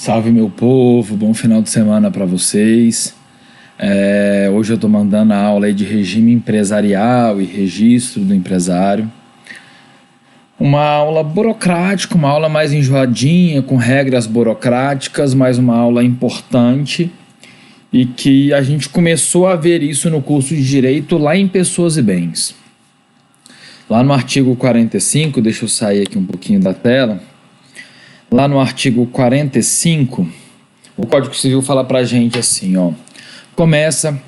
Salve, meu povo, bom final de semana para vocês. Hoje eu estou mandando a aula aí de regime empresarial e registro do empresário. Uma aula burocrática, uma aula mais enjoadinha, com regras burocráticas, mas uma aula importante e que a gente começou a ver isso no curso de Direito lá em Pessoas e Bens. Lá no artigo 45, deixa eu sair aqui um pouquinho da tela. Lá no artigo 45, o Código Civil fala pra gente assim, começa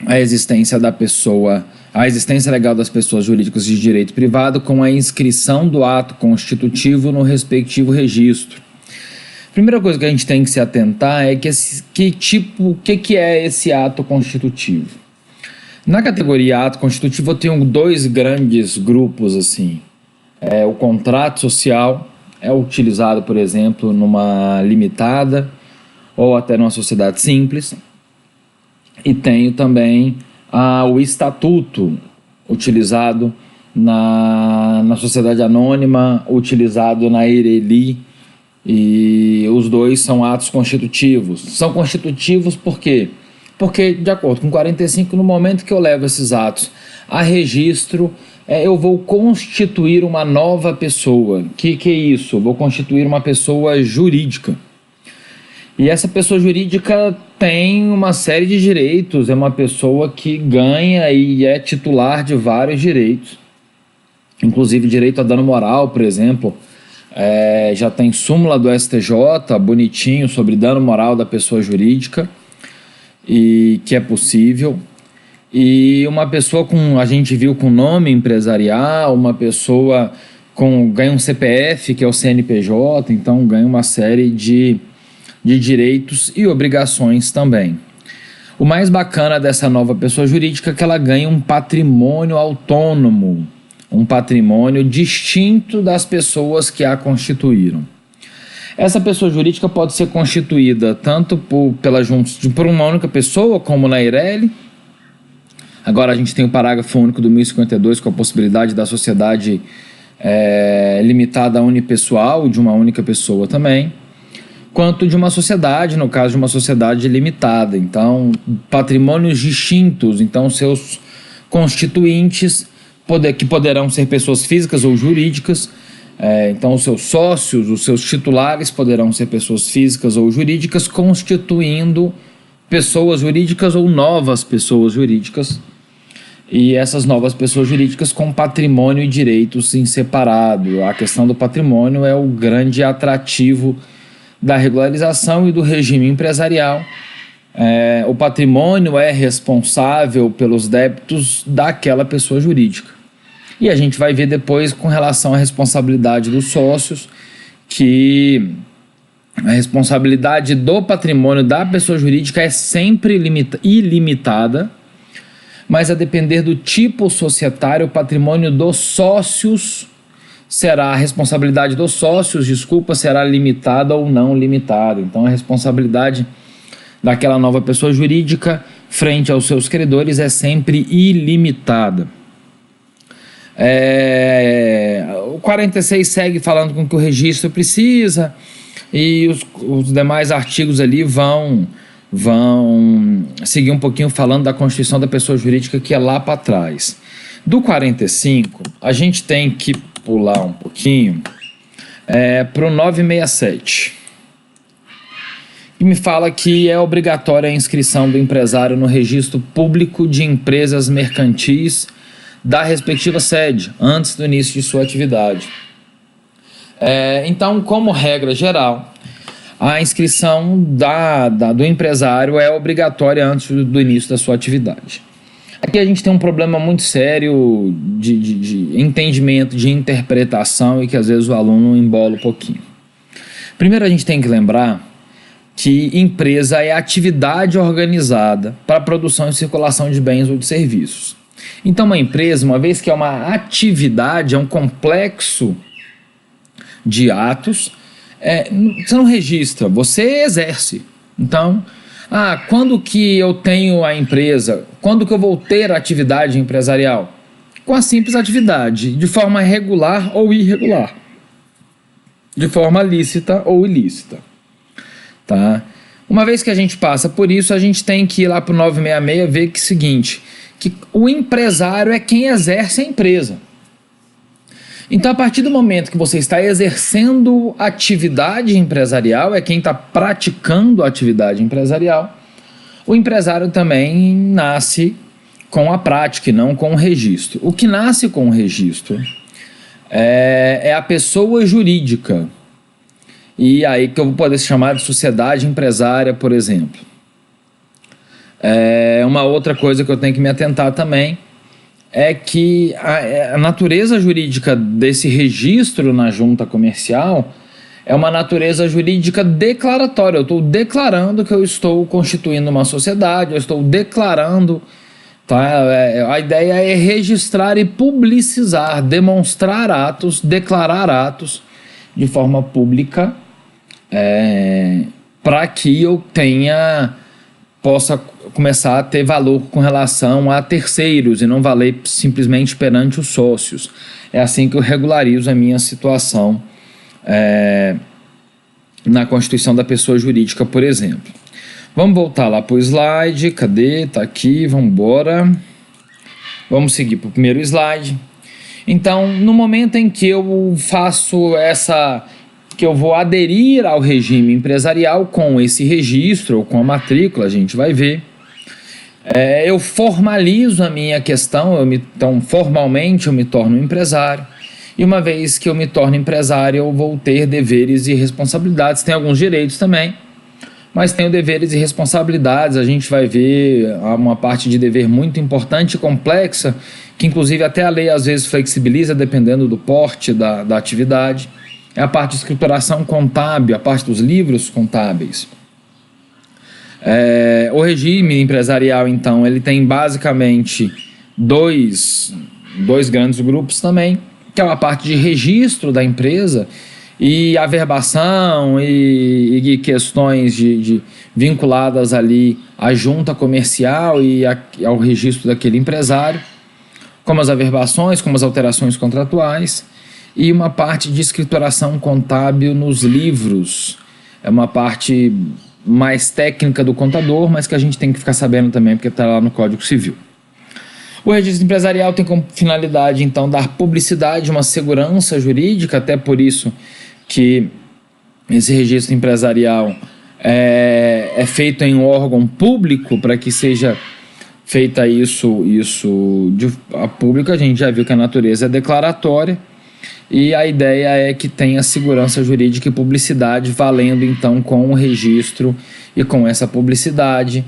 a existência legal das pessoas jurídicas de direito privado com a inscrição do ato constitutivo no respectivo registro. Primeira coisa que a gente tem que se atentar é que é esse ato constitutivo. Na categoria ato constitutivo eu tenho dois grandes grupos assim. O contrato social é utilizado, por exemplo, numa limitada ou até numa sociedade simples. E tenho também o estatuto utilizado na sociedade anônima, utilizado na EIRELI, e os dois são atos constitutivos. São constitutivos por quê? Porque, de acordo com 45, no momento que eu levo esses atos a registro, eu vou constituir uma nova pessoa. Que é isso? Eu vou constituir uma pessoa jurídica. E essa pessoa jurídica tem uma série de direitos, é uma pessoa que ganha e é titular de vários direitos. Inclusive direito a dano moral, por exemplo, já tem súmula do STJ, bonitinho, sobre dano moral da pessoa jurídica, e que é possível. E uma pessoa a gente viu com nome empresarial, uma pessoa ganha um CPF, que é o CNPJ, então ganha uma série de direitos e obrigações também. O mais bacana dessa nova pessoa jurídica é que ela ganha um patrimônio autônomo, um patrimônio distinto das pessoas que a constituíram. Essa pessoa jurídica pode ser constituída tanto por uma única pessoa, como na EIRELI. Agora a gente tem o parágrafo único do 1052 com a possibilidade da sociedade limitada a unipessoal, de uma única pessoa também, quanto de uma sociedade, no caso de uma sociedade limitada. Então, patrimônios distintos, então seus constituintes, que poderão ser pessoas físicas ou jurídicas, então os seus sócios, os seus titulares poderão ser pessoas físicas ou jurídicas, constituindo pessoas jurídicas ou novas pessoas jurídicas, e essas novas pessoas jurídicas com patrimônio e direitos em separado. A questão do patrimônio é o grande atrativo da regularização e do regime empresarial. O patrimônio é responsável pelos débitos daquela pessoa jurídica. E a gente vai ver depois com relação à responsabilidade dos sócios, que a responsabilidade do patrimônio da pessoa jurídica é sempre ilimitada, mas a depender do tipo societário, o patrimônio dos sócios a responsabilidade dos sócios, será limitada ou não limitada. Então a responsabilidade daquela nova pessoa jurídica frente aos seus credores é sempre ilimitada. O 46 segue falando com que o registro precisa, e os demais artigos ali vão seguir um pouquinho falando da constituição da pessoa jurídica, que é lá para trás. Do 45, a gente tem que pular um pouquinho para o 967, que me fala que é obrigatória a inscrição do empresário no registro público de empresas mercantis da respectiva sede, antes do início de sua atividade. Então, como regra geral, a inscrição do empresário é obrigatória antes do início da sua atividade. Aqui a gente tem um problema muito sério de entendimento, de interpretação, e que às vezes o aluno embola um pouquinho. Primeiro a gente tem que lembrar que empresa é atividade organizada para a produção e circulação de bens ou de serviços. Então uma empresa, uma vez que é uma atividade, é um complexo de atos, você não registra, você exerce. Então, quando que eu tenho a empresa? Quando que eu vou ter a atividade empresarial? Com a simples atividade, de forma regular ou irregular, de forma lícita ou ilícita. tá? Uma vez que a gente passa por isso, a gente tem que ir lá para o 966 ver que é o seguinte, que o empresário é quem exerce a empresa. Então, a partir do momento que você está exercendo atividade empresarial, é quem está praticando a atividade empresarial, o empresário também nasce com a prática e não com o registro. O que nasce com o registro é a pessoa jurídica. E aí que eu vou poder chamar de sociedade empresária, por exemplo. Uma outra coisa que eu tenho que me atentar também é que a natureza jurídica desse registro na junta comercial é uma natureza jurídica declaratória. Eu estou declarando que eu estou constituindo uma sociedade, eu estou declarando, tá? A ideia é registrar e publicizar, demonstrar atos, declarar atos de forma pública, para que eu possa começar a ter valor com relação a terceiros e não valer simplesmente perante os sócios. É assim que eu regularizo a minha situação na constituição da pessoa jurídica, por exemplo. Vamos voltar lá para o slide. Cadê? Está aqui, vamos embora. Vamos seguir para o primeiro slide. Então, no momento em que eu faço que eu vou aderir ao regime empresarial com esse registro ou com a matrícula, a gente vai ver. Eu formalizo a minha questão, então formalmente eu me torno empresário. E uma vez que eu me torno empresário, eu vou ter deveres e responsabilidades. Tem alguns direitos também, mas tenho deveres e responsabilidades. A gente vai ver uma parte de dever muito importante e complexa, que inclusive até a lei às vezes flexibiliza dependendo do porte da atividade. É a parte de escrituração contábil, a parte dos livros contábeis. O regime empresarial, então, ele tem basicamente dois grandes grupos também, que é uma parte de registro da empresa e averbação e questões vinculadas ali à junta comercial e ao registro daquele empresário, como as averbações, como as alterações contratuais, e uma parte de escrituração contábil nos livros. É uma parte mais técnica do contador, mas que a gente tem que ficar sabendo também, porque está lá no Código Civil. O registro empresarial tem como finalidade, então, dar publicidade, uma segurança jurídica, até por isso que esse registro empresarial é feito em um órgão público, para que seja feita isso a público. A gente já viu que a natureza é declaratória, e a ideia é que tenha segurança jurídica e publicidade, valendo então com o registro e com essa publicidade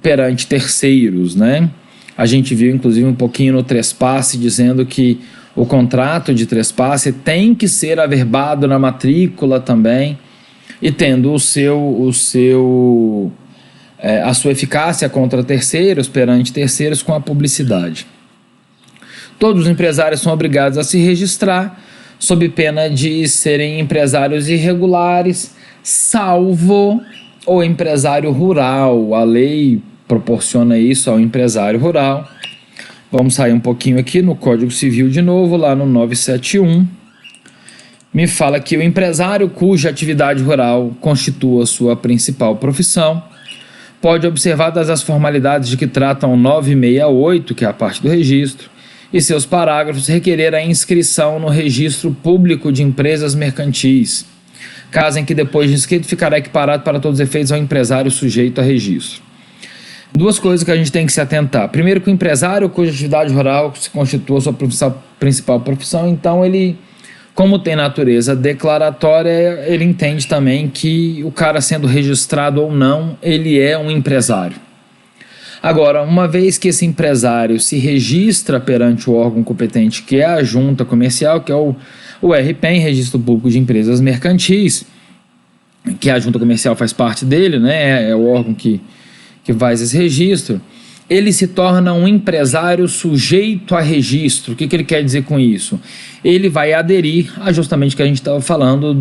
perante terceiros, né? A gente viu inclusive um pouquinho no trespasse dizendo que o contrato de trespasse tem que ser averbado na matrícula também, e tendo a sua eficácia contra terceiros, perante terceiros, com a publicidade. Todos os empresários são obrigados a se registrar, sob pena de serem empresários irregulares, salvo o empresário rural. A lei proporciona isso ao empresário rural. Vamos sair um pouquinho aqui no Código Civil de novo, lá no 971. Me fala que o empresário cuja atividade rural constitua sua principal profissão pode, observadas as formalidades de que tratam o 968, que é a parte do registro, e seus parágrafos, requerer a inscrição no registro público de empresas mercantis, caso em que depois de inscrito ficará equiparado para todos os efeitos ao empresário sujeito a registro. Duas coisas que a gente tem que se atentar. Primeiro, que o empresário cuja atividade rural se constitua sua principal profissão, então ele, como tem natureza declaratória, ele entende também que o cara, sendo registrado ou não, ele é um empresário. Agora, uma vez que esse empresário se registra perante o órgão competente, que é a junta comercial, que é o RPEM, Registro Público de Empresas Mercantis, que a junta comercial faz parte dele, né? É o órgão que faz esse registro, ele se torna um empresário sujeito a registro. O que ele quer dizer com isso? Ele vai aderir a justamente o que a gente estava falando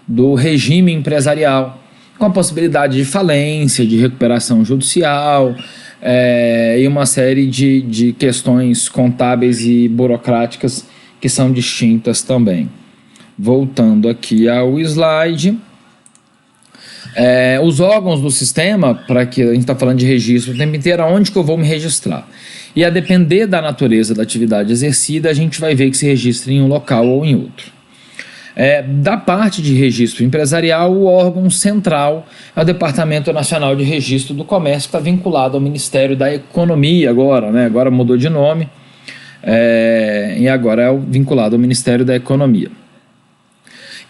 do regime empresarial, com a possibilidade de falência, de recuperação judicial, e uma série de questões contábeis e burocráticas que são distintas também. Voltando aqui ao slide, Os órgãos do sistema, para que a gente está falando de registro o tempo inteiro, aonde que eu vou me registrar? E a depender da natureza da atividade exercida, a gente vai ver que se registra em um local ou em outro. Da parte de registro empresarial, o órgão central é o Departamento Nacional de Registro do Comércio, que está vinculado ao Ministério da Economia agora, né? Agora mudou de nome, e agora é vinculado ao Ministério da Economia.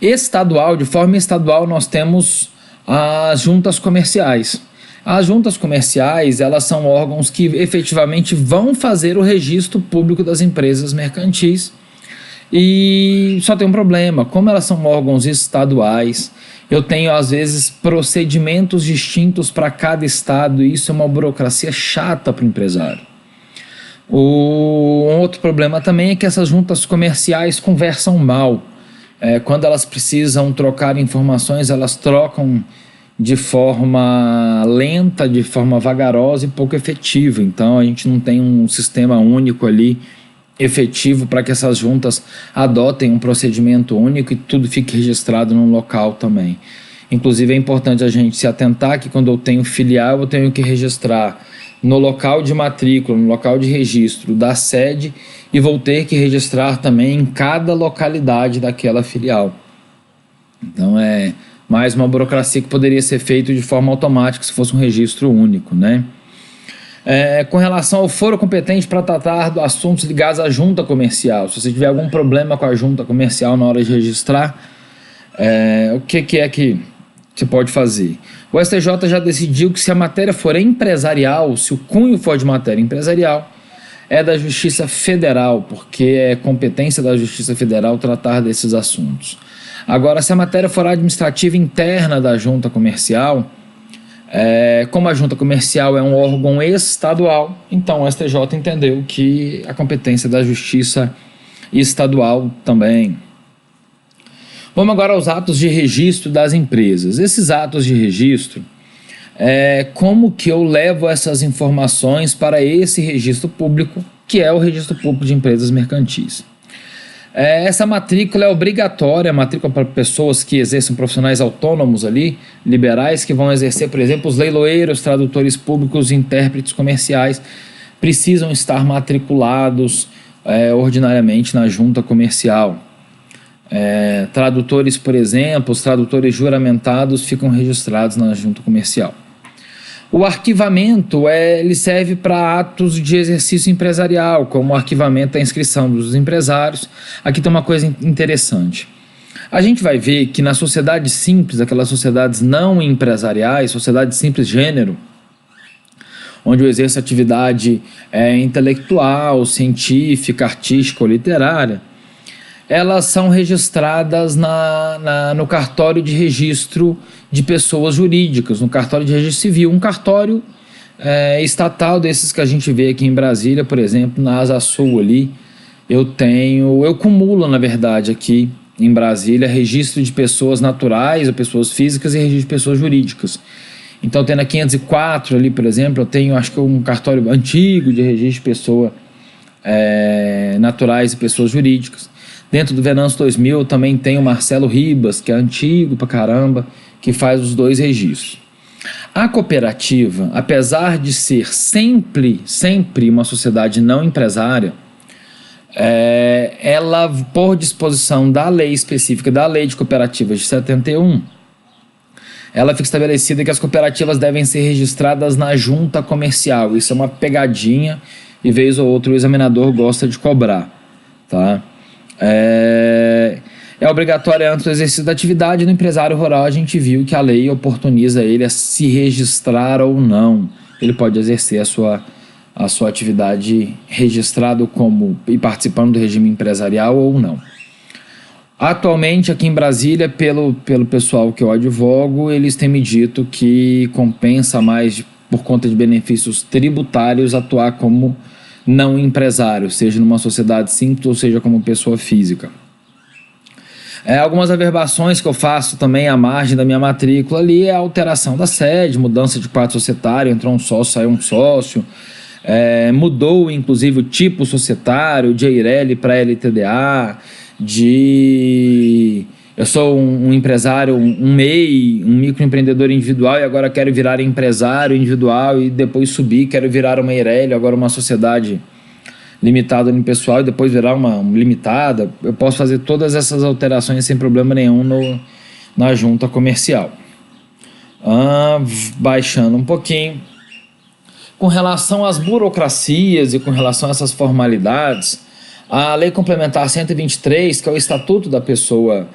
De forma estadual, nós temos as juntas comerciais. As juntas comerciais, elas são órgãos que efetivamente vão fazer o registro público das empresas mercantis. E só tem um problema: como elas são órgãos estaduais, eu tenho às vezes procedimentos distintos para cada estado, e isso é uma burocracia chata para o empresário. Um outro problema também é que essas juntas comerciais conversam mal. Quando elas precisam trocar informações, elas trocam de forma lenta, de forma vagarosa e pouco efetiva. Então a gente não tem um sistema único ali efetivo para que essas juntas adotem um procedimento único e tudo fique registrado num local também. Inclusive é importante a gente se atentar que quando eu tenho filial, eu tenho que registrar no local de matrícula, no local de registro da sede, e vou ter que registrar também em cada localidade daquela filial. Então é mais uma burocracia que poderia ser feita de forma automática se fosse um registro único, né? Com relação ao foro competente para tratar de assuntos ligados à junta comercial, se você tiver algum problema com a junta comercial na hora de registrar, o que é que você pode fazer? O STJ já decidiu que se a matéria for empresarial, se o cunho for de matéria empresarial, é da Justiça Federal, porque é competência da Justiça Federal tratar desses assuntos. Agora, se a matéria for administrativa interna da junta comercial, como a junta comercial é um órgão estadual, então o STJ entendeu que a competência da Justiça Estadual também. Vamos agora aos atos de registro das empresas. Esses atos de registro, como que eu levo essas informações para esse registro público, que é o Registro Público de Empresas Mercantis. Essa matrícula é obrigatória, a matrícula para pessoas que exercem, profissionais autônomos ali, liberais, que vão exercer, por exemplo, os leiloeiros, tradutores públicos, intérpretes comerciais, precisam estar matriculados ordinariamente na junta comercial. Tradutores, por exemplo, os tradutores juramentados ficam registrados na junta comercial. O arquivamento ele serve para atos de exercício empresarial, como o arquivamento da inscrição dos empresários. Aqui tem uma coisa interessante. A gente vai ver que na sociedade simples, aquelas sociedades não empresariais, sociedade simples gênero, onde eu exerço atividade intelectual, científica, artística ou literária, elas são registradas no cartório de registro de pessoas jurídicas, no cartório de registro civil, um cartório estatal desses que a gente vê aqui em Brasília, por exemplo, na Asa Sul ali, eu cumulo, na verdade, aqui em Brasília, registro de pessoas naturais ou pessoas físicas e registro de pessoas jurídicas. Então, tendo a 504 ali, por exemplo, eu tenho, acho que um cartório antigo de registro de pessoas naturais e pessoas jurídicas. Dentro do Venâncio 2000 também tem o Marcelo Ribas, que é antigo pra caramba, que faz os dois registros. A cooperativa, apesar de ser sempre uma sociedade não empresária, ela, por disposição da lei específica, da Lei de Cooperativas de 71, ela fica estabelecida que as cooperativas devem ser registradas na junta comercial. Isso é uma pegadinha e vez ou outra o examinador gosta de cobrar, tá? É obrigatório antes do exercício da atividade. No empresário rural a gente viu que a lei oportuniza ele a se registrar ou não. Ele pode exercer a sua atividade registrado e participando do regime empresarial ou não. Atualmente aqui em Brasília, pelo pessoal que eu advogo, eles têm me dito que compensa mais por conta de benefícios tributários atuar como não empresário, seja numa sociedade simples ou seja como pessoa física. Algumas averbações que eu faço também à margem da minha matrícula ali é a alteração da sede, mudança de quadro societário, entrou um sócio, saiu um sócio, mudou inclusive o tipo societário de EIRELI para LTDA, eu sou um empresário, um MEI, um microempreendedor individual e agora quero virar empresário individual e depois subir, quero virar uma Eireli, agora uma sociedade limitada no pessoal e depois virar uma limitada. Eu posso fazer todas essas alterações sem problema nenhum na junta comercial. Baixando um pouquinho. Com relação às burocracias e com relação a essas formalidades, a Lei Complementar 123, que é o Estatuto da Pessoa,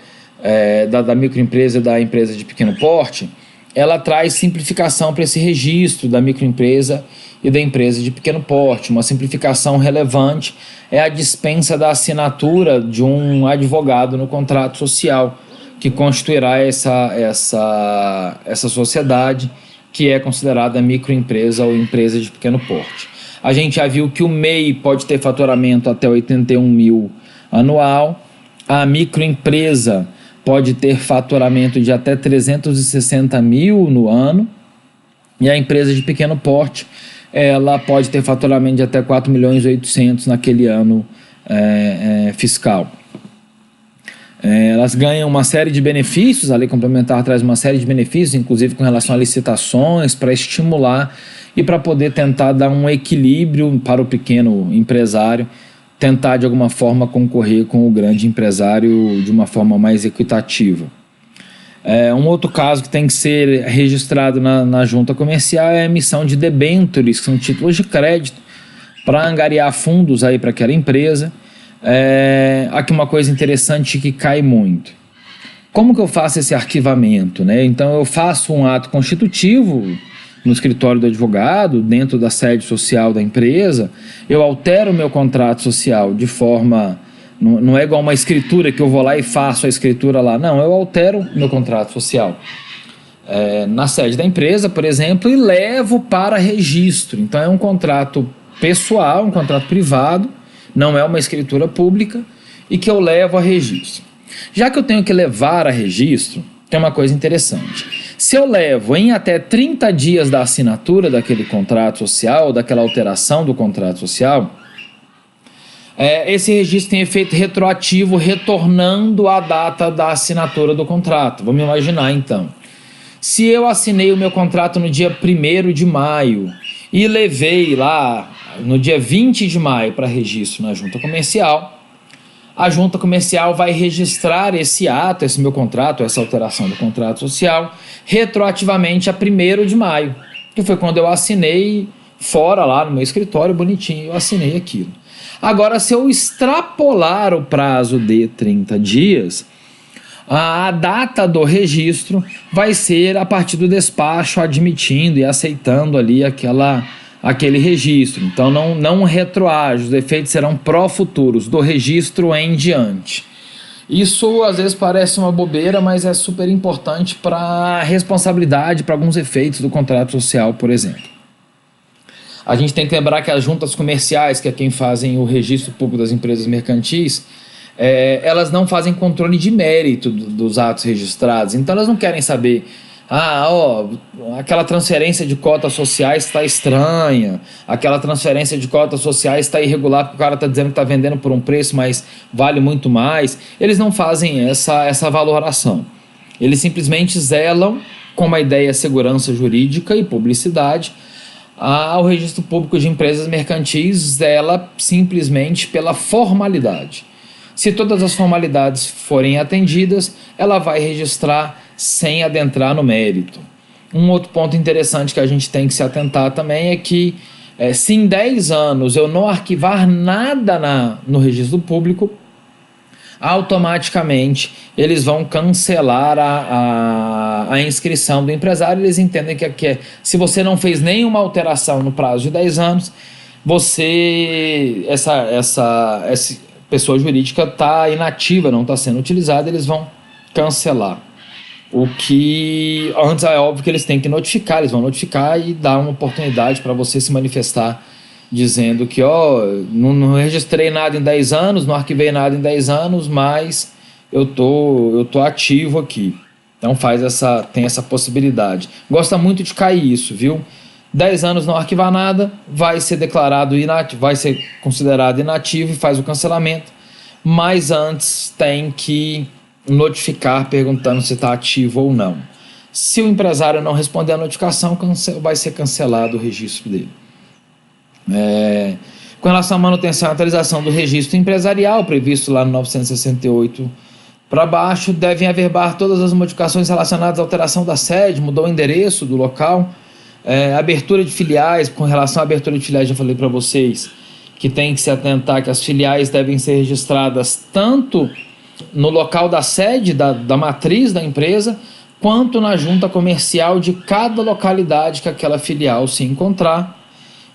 da microempresa e da empresa de pequeno porte, ela traz simplificação para esse registro da microempresa e da empresa de pequeno porte. Uma simplificação relevante é a dispensa da assinatura de um advogado no contrato social, que constituirá essa sociedade que é considerada microempresa ou empresa de pequeno porte. A gente já viu que o MEI pode ter faturamento até 81 mil anual, a microempresa pode ter faturamento de até 360 mil no ano, e a empresa de pequeno porte ela pode ter faturamento de até 4.800.000 naquele ano fiscal. Elas ganham uma série de benefícios, a Lei Complementar traz uma série de benefícios, inclusive com relação a licitações, para estimular e para poder tentar dar um equilíbrio para o pequeno empresário, tentar de alguma forma concorrer com o grande empresário de uma forma mais equitativa. Um outro caso que tem que ser registrado na junta comercial é a emissão de debêntures, que são títulos de crédito, para angariar fundos aí para aquela empresa. Aqui uma coisa interessante que cai muito. Como que eu faço esse arquivamento, né? Então eu faço um ato constitutivo no escritório do advogado, dentro da sede social da empresa, eu altero o meu contrato social de forma... Não é igual uma escritura que eu vou lá e faço a escritura lá. Não, eu altero o meu contrato social na sede da empresa, por exemplo, e levo para registro. Então é um contrato pessoal, um contrato privado, não é uma escritura pública, e que eu levo a registro. Já que eu tenho que levar a registro, tem uma coisa interessante. Se eu levo em até 30 dias da assinatura daquele contrato social, daquela alteração do contrato social, esse registro tem efeito retroativo, retornando à data da assinatura do contrato. Vamos imaginar então. Se eu assinei o meu contrato no dia 1º de maio e levei lá no dia 20 de maio para registro na junta comercial, a junta comercial vai registrar esse ato, esse meu contrato, essa alteração do contrato social, retroativamente a 1º de maio, que foi quando eu assinei fora lá no meu escritório, bonitinho, eu assinei aquilo. Agora, se eu extrapolar o prazo de 30 dias, a data do registro vai ser a partir do despacho admitindo e aceitando ali aquele registro. Então não retroage, os efeitos serão pró-futuros, do registro em diante. Isso às vezes parece uma bobeira, mas é super importante para a responsabilidade, para alguns efeitos do contrato social, por exemplo. A gente tem que lembrar que as juntas comerciais, que é quem fazem o registro público das empresas mercantis, elas não fazem controle de mérito dos atos registrados. Então elas não querem saber, aquela transferência de cotas sociais está estranha, aquela transferência de cotas sociais está irregular porque o cara está dizendo que está vendendo por um preço, mas vale muito mais. Eles não fazem essa valoração. Eles simplesmente zelam, com uma ideia de segurança jurídica e publicidade, ao registro público de empresas mercantis, zela simplesmente pela formalidade. Se todas as formalidades forem atendidas, ela vai registrar sem adentrar no mérito. Um outro ponto interessante que a gente tem que se atentar também é que se em 10 anos eu não arquivar nada no registro público, automaticamente eles vão cancelar a inscrição do empresário. Eles entendem que se você não fez nenhuma alteração no prazo de 10 anos, essa pessoa jurídica está inativa, não está sendo utilizada, eles vão cancelar. O que antes é óbvio que eles têm que notificar, eles vão notificar e dar uma oportunidade para você se manifestar, dizendo que não registrei nada em 10 anos, não arquivei nada em 10 anos, mas eu tô ativo aqui. Então tem essa possibilidade. Gosta muito de cair isso, viu? 10 anos não arquivar nada, vai ser declarado inativo, vai ser considerado inativo e faz o cancelamento, mas antes tem que notificar perguntando se está ativo ou não. Se o empresário não responder a notificação, vai ser cancelado o registro dele. Com relação à manutenção e atualização do registro empresarial, previsto lá no 968 para baixo, devem averbar todas as modificações relacionadas à alteração da sede, mudou o endereço do local, abertura de filiais. Com relação à abertura de filiais, já falei para vocês que tem que se atentar que as filiais devem ser registradas tanto no local da sede, da matriz da empresa, quanto na junta comercial de cada localidade que aquela filial se encontrar.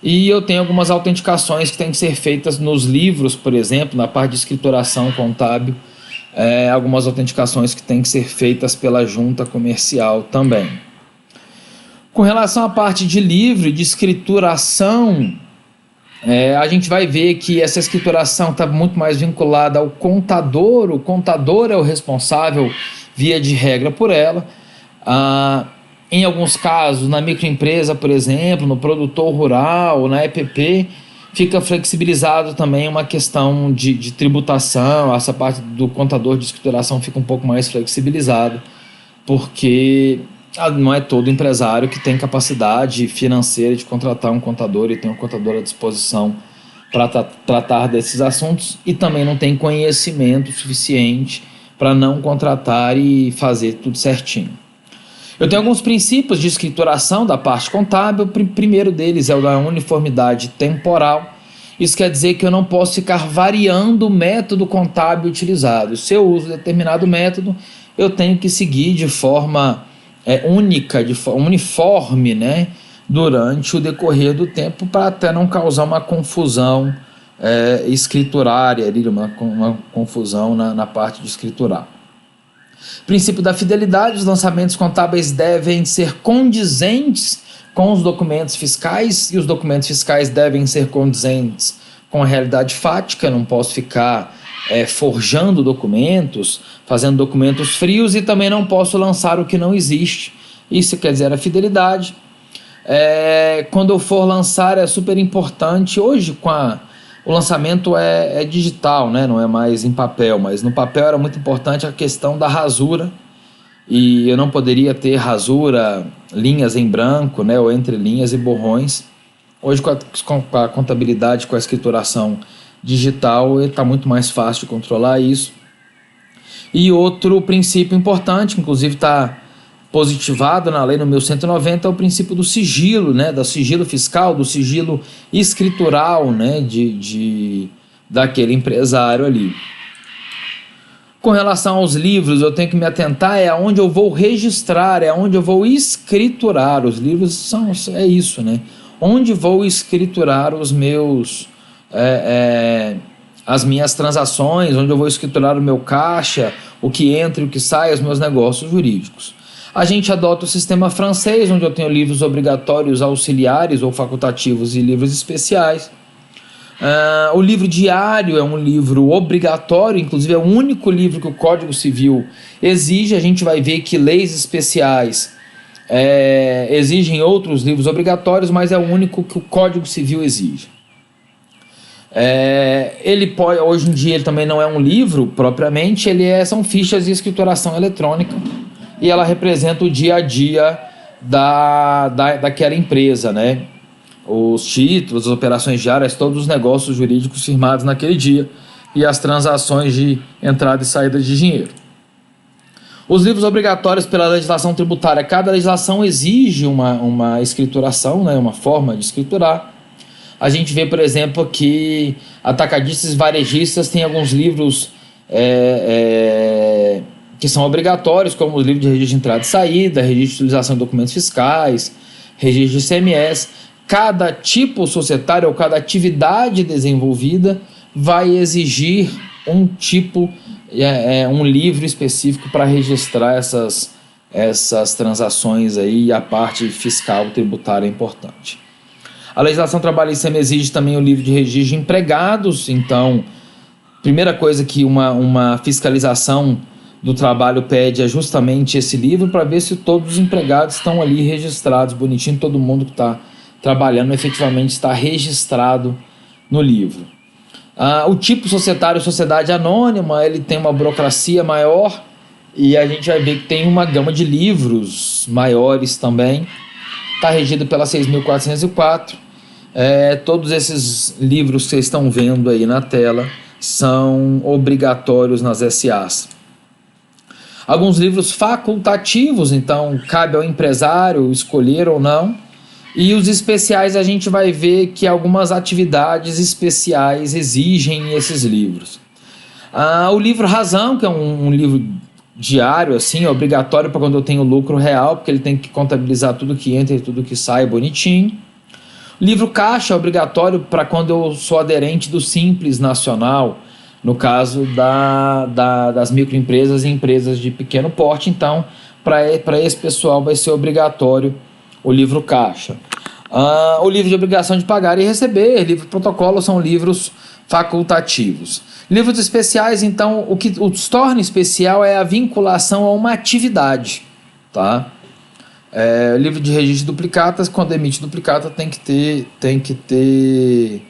E eu tenho algumas autenticações que têm que ser feitas nos livros, por exemplo, na parte de escrituração contábil, algumas autenticações que têm que ser feitas pela junta comercial também. Com relação à parte de livro e de escrituração, a gente vai ver que essa escrituração está muito mais vinculada ao contador. O contador é o responsável, via de regra, por ela. Em alguns casos, na microempresa, por exemplo, no produtor rural, na EPP, fica flexibilizado também uma questão de tributação. Essa parte do contador de escrituração fica um pouco mais flexibilizada, porque não é todo empresário que tem capacidade financeira de contratar um contador e tem um contador à disposição para tratar desses assuntos, e também não tem conhecimento suficiente para não contratar e fazer tudo certinho. Eu tenho alguns princípios de escrituração da parte contábil. O primeiro deles é o da uniformidade temporal. Isso quer dizer que eu não posso ficar variando o método contábil utilizado. Se eu uso determinado método, eu tenho que seguir de forma única, de forma uniforme, né, durante o decorrer do tempo, para até não causar uma confusão escriturária, uma confusão na parte de escriturar. Princípio da fidelidade: os lançamentos contábeis devem ser condizentes com os documentos fiscais, e os documentos fiscais devem ser condizentes com a realidade fática. Eu não posso ficar forjando documentos, fazendo documentos frios, e também não posso lançar o que não existe. Isso quer dizer a fidelidade. Quando eu for lançar, é super importante. Hoje, o lançamento é digital, né? Não é mais em papel, mas no papel era muito importante a questão da rasura, e eu não poderia ter rasura, linhas em branco, né? Ou entre linhas e borrões. Hoje, com a contabilidade, com a escrituração digital, está muito mais fácil de controlar isso. E outro princípio importante, que inclusive está positivado na lei no 1190, é o princípio do sigilo, né? Do sigilo fiscal, do sigilo escritural, né? Daquele empresário ali. Com relação aos livros, eu tenho que me atentar aonde eu vou registrar, aonde eu vou escriturar. Os livros é isso, né? Onde vou escriturar os meus as minhas transações, onde eu vou escriturar o meu caixa, o que entra e o que sai, os meus negócios jurídicos. A gente adota o sistema francês, onde eu tenho livros obrigatórios, auxiliares ou facultativos e livros especiais. O livro diário é um livro obrigatório, inclusive é o único livro que o Código Civil exige. A gente vai ver que leis especiais exigem outros livros obrigatórios, mas é o único que o Código Civil exige. Hoje em dia ele também não é um livro propriamente, são fichas de escrituração eletrônica, e ela representa o dia a dia daquela empresa, né? Os títulos, as operações diárias, todos os negócios jurídicos firmados naquele dia e as transações de entrada e saída de dinheiro. Os livros obrigatórios pela legislação tributária: cada legislação exige uma escrituração, né? Uma forma de escriturar. A gente vê, por exemplo, que atacadistas e varejistas têm alguns livros que são obrigatórios, como o livro de registro de entrada e saída, registro de utilização de documentos fiscais, registro de ICMS. Cada tipo societário ou cada atividade desenvolvida vai exigir um tipo, um livro específico para registrar essas transações aí, e a parte fiscal tributária é importante. A legislação trabalhista exige também o livro de registro de empregados. Então, primeira coisa que uma fiscalização do trabalho pede é justamente esse livro, para ver se todos os empregados estão ali registrados bonitinho, todo mundo que está trabalhando efetivamente está registrado no livro. O tipo societário, sociedade anônima, ele tem uma burocracia maior, E a gente vai ver que tem uma gama de livros maiores também. Está regido pela 6.404. Todos esses livros que vocês estão vendo aí na tela são obrigatórios nas SAs. Alguns livros facultativos, então cabe ao empresário escolher ou não. E os especiais, a gente vai ver que algumas atividades especiais exigem esses livros. O livro Razão, que é um livro diário, assim, é obrigatório para quando eu tenho lucro real, porque ele tem que contabilizar tudo que entra e tudo que sai bonitinho. Livro Caixa é obrigatório para quando eu sou aderente do Simples Nacional, no caso das microempresas e empresas de pequeno porte. Então, para esse pessoal vai ser obrigatório o livro Caixa. O livro de obrigação de pagar e receber, livro protocolo, são livros facultativos. Livros especiais, então, o que os torna especial é a vinculação a uma atividade, tá? Livro de registro de duplicatas, quando emite duplicata tem que ter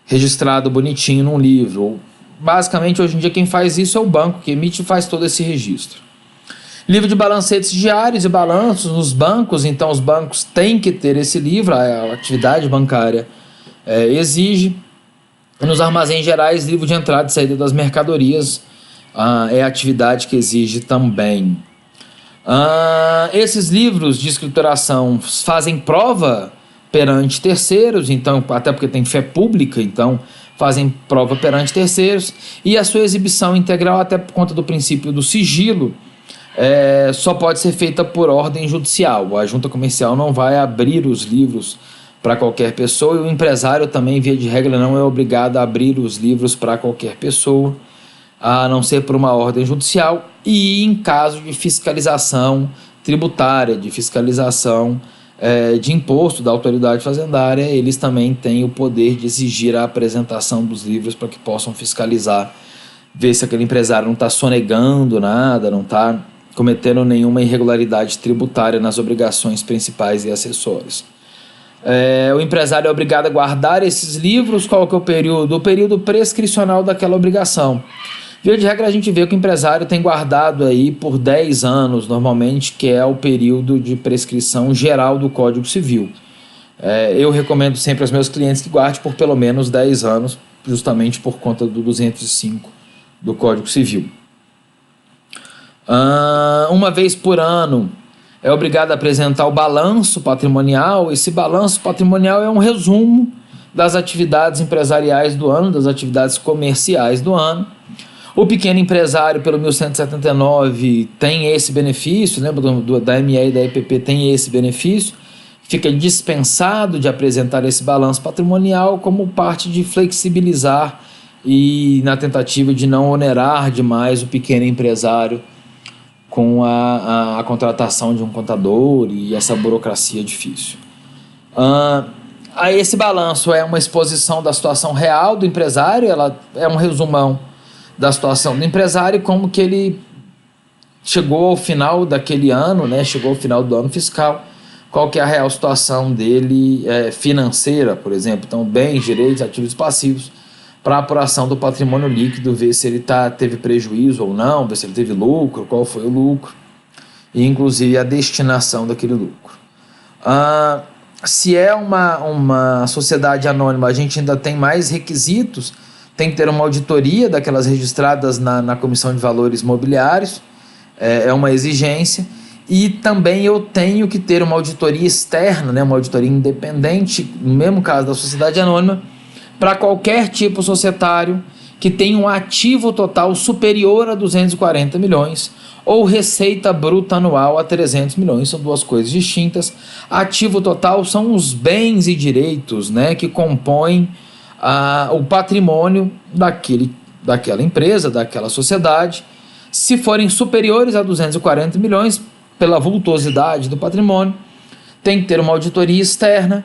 registrado bonitinho num livro. Basicamente, hoje em dia, quem faz isso é o banco, que emite e faz todo esse registro. Livro de balancetes diários e balanços nos bancos, então os bancos têm que ter esse livro, a atividade bancária exige. Nos armazéns gerais, livro de entrada e saída das mercadorias é a atividade que exige também. Esses livros de escrituração fazem prova perante terceiros, então, até porque tem fé pública, então fazem prova perante terceiros, e a sua exibição integral, até por conta do princípio do sigilo, só pode ser feita por ordem judicial. A junta comercial não vai abrir os livros para qualquer pessoa, e o empresário também, via de regra, não é obrigado a abrir os livros para qualquer pessoa, a não ser por uma ordem judicial, e em caso de fiscalização tributária, de fiscalização de imposto da autoridade fazendária, eles também têm o poder de exigir a apresentação dos livros para que possam fiscalizar, ver se aquele empresário não está sonegando nada, não está cometendo nenhuma irregularidade tributária nas obrigações principais e acessórias. O empresário é obrigado a guardar esses livros. Qual que é o período? O período prescricional daquela obrigação. Via de regra, a gente vê que o empresário tem guardado aí por 10 anos, normalmente, que é o período de prescrição geral do Código Civil. Eu recomendo sempre aos meus clientes que guarde por pelo menos 10 anos, justamente por conta do 205 do Código Civil. Uma vez por ano, é obrigado a apresentar o balanço patrimonial. Esse balanço patrimonial é um resumo das atividades empresariais do ano, das atividades comerciais do ano. O pequeno empresário, pelo 1179, tem esse benefício, lembra da ME e da EPP, tem esse benefício, fica dispensado de apresentar esse balanço patrimonial como parte de flexibilizar e na tentativa de não onerar demais o pequeno empresário com a contratação de um contador e essa burocracia difícil. Esse balanço é uma exposição da situação real do empresário, ela é um resumão da situação do empresário, como que ele chegou ao final daquele ano, né, chegou ao final do ano fiscal, qual que é a real situação dele financeira, por exemplo. Então, bens, direitos, ativos e passivos, para apuração do patrimônio líquido, ver se ele teve prejuízo ou não, ver se ele teve lucro, qual foi o lucro, e inclusive a destinação daquele lucro. Se é uma sociedade anônima, a gente ainda tem mais requisitos, tem que ter uma auditoria daquelas registradas na Comissão de Valores Mobiliários, é uma exigência, e também eu tenho que ter uma auditoria externa, né, uma auditoria independente, no mesmo caso da sociedade anônima, para qualquer tipo societário que tenha um ativo total superior a 240 milhões ou receita bruta anual a 300 milhões, são duas coisas distintas. Ativo total são os bens e direitos, né, que compõem o patrimônio daquela empresa, daquela sociedade. Se forem superiores a 240 milhões, pela vultosidade do patrimônio, tem que ter uma auditoria externa.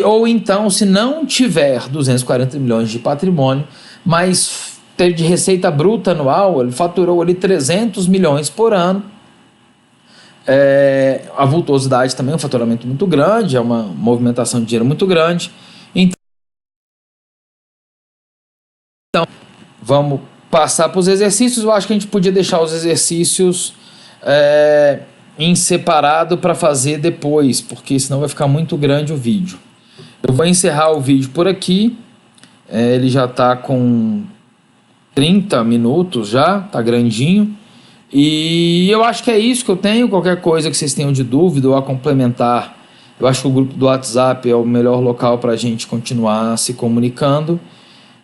Ou então, se não tiver 240 milhões de patrimônio, mas teve de receita bruta anual, ele faturou ali 300 milhões por ano, a vultosidade também é um faturamento muito grande, é uma movimentação de dinheiro muito grande. Então, vamos passar para os exercícios. Eu acho que a gente podia deixar os exercícios em separado para fazer depois, porque senão vai ficar muito grande o vídeo. Eu vou encerrar o vídeo por aqui. Ele já está com 30 minutos já, tá grandinho. E eu acho que é isso que eu tenho. Qualquer coisa que vocês tenham de dúvida ou a complementar, eu acho que o grupo do WhatsApp é o melhor local para a gente continuar se comunicando.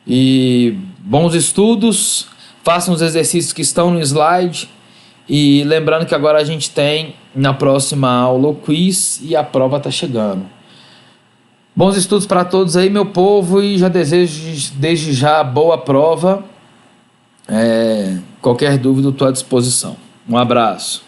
E bons estudos, façam os exercícios que estão no slide. E lembrando que agora a gente tem na próxima aula o quiz e a prova está chegando. Bons estudos para todos aí, meu povo, e já desejo desde já boa prova. Qualquer dúvida, estou à disposição. Um abraço.